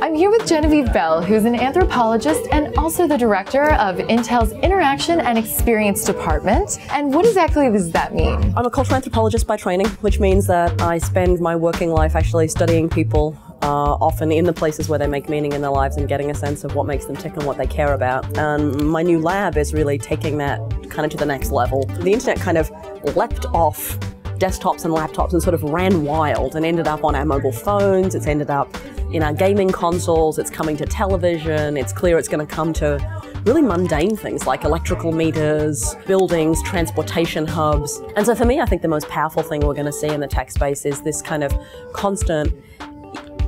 I'm here with Genevieve Bell, who's an anthropologist and also the director of Intel's Interaction and Experience Department. And what exactly does that mean? I'm a cultural anthropologist by training, which means that I spend my working life actually studying people, often in the places where they make meaning in their lives and getting a sense of what makes them tick and what they care about. And my new lab is really taking that kind of to the next level. The internet kind of leapt off desktops and laptops and sort of ran wild and ended up on our mobile phones, it's ended up in our gaming consoles, it's coming to television, it's clear it's going to come to really mundane things like electrical meters, buildings, transportation hubs. And so for me, I think the most powerful thing we're going to see in the tech space is this kind of constant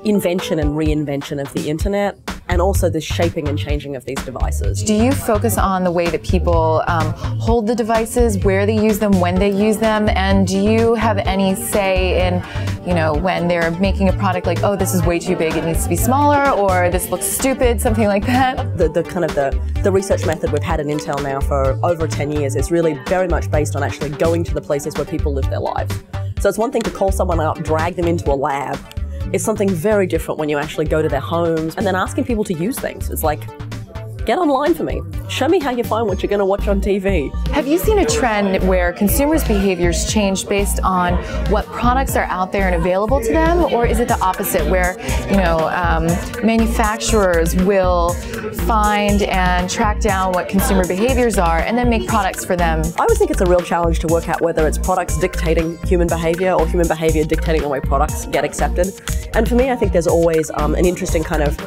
invention and reinvention of the internet, and also this shaping and changing of these devices. Do you focus on the way that people hold the devices, where they use them, when they use them, and do you have any say in, when they're making a product like, oh, this is way too big, it needs to be smaller, or this looks stupid, something like that? The research method we've had at Intel now for over 10 years is really very much based on actually going to the places where people live their lives. So it's one thing to call someone up, drag them into a lab. It's something very different when you actually go to their homes and then asking people to use things. It's like, get online for me. Show me how you find what you're going to watch on TV. Have you seen a trend where consumers' behaviors change based on what products are out there and available to them? Or is it the opposite where, manufacturers will find and track down what consumer behaviors are and then make products for them? I would think it's a real challenge to work out whether it's products dictating human behavior or human behavior dictating the way products get accepted. And for me, I think there's always an interesting kind of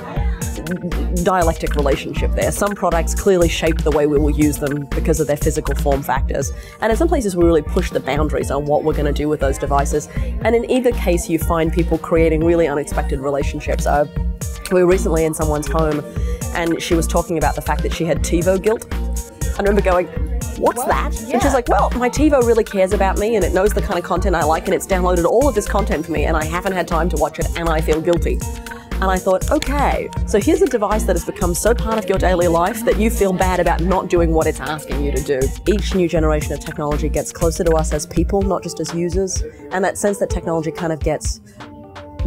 dialectic relationship there. Some products clearly shape the way we will use them because of their physical form factors. And in some places we really push the boundaries on what we're going to do with those devices. And in either case you find people creating really unexpected relationships. We were recently in someone's home and she was talking about the fact that she had TiVo guilt. I remember going, what's that? Yeah. And she's like, well, my TiVo really cares about me and it knows the kind of content I like and it's downloaded all of this content for me and I haven't had time to watch it and I feel guilty. And I thought, okay, so here's a device that has become so part of your daily life that you feel bad about not doing what it's asking you to do. Each new generation of technology gets closer to us as people, not just as users. And that sense that technology kind of gets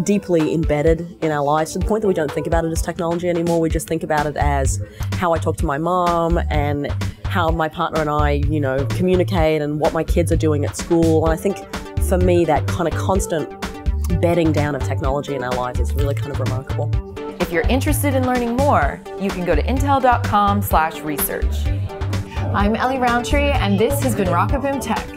deeply embedded in our lives to the point that we don't think about it as technology anymore. We just think about it as how I talk to my mom and how my partner and I, communicate and what my kids are doing at school. And I think for me, that kind of constant bedding down of technology in our lives is really kind of remarkable. If you're interested in learning more, you can go to intel.com/research. I'm Ellie Rountree, and this has been RocketboomTech.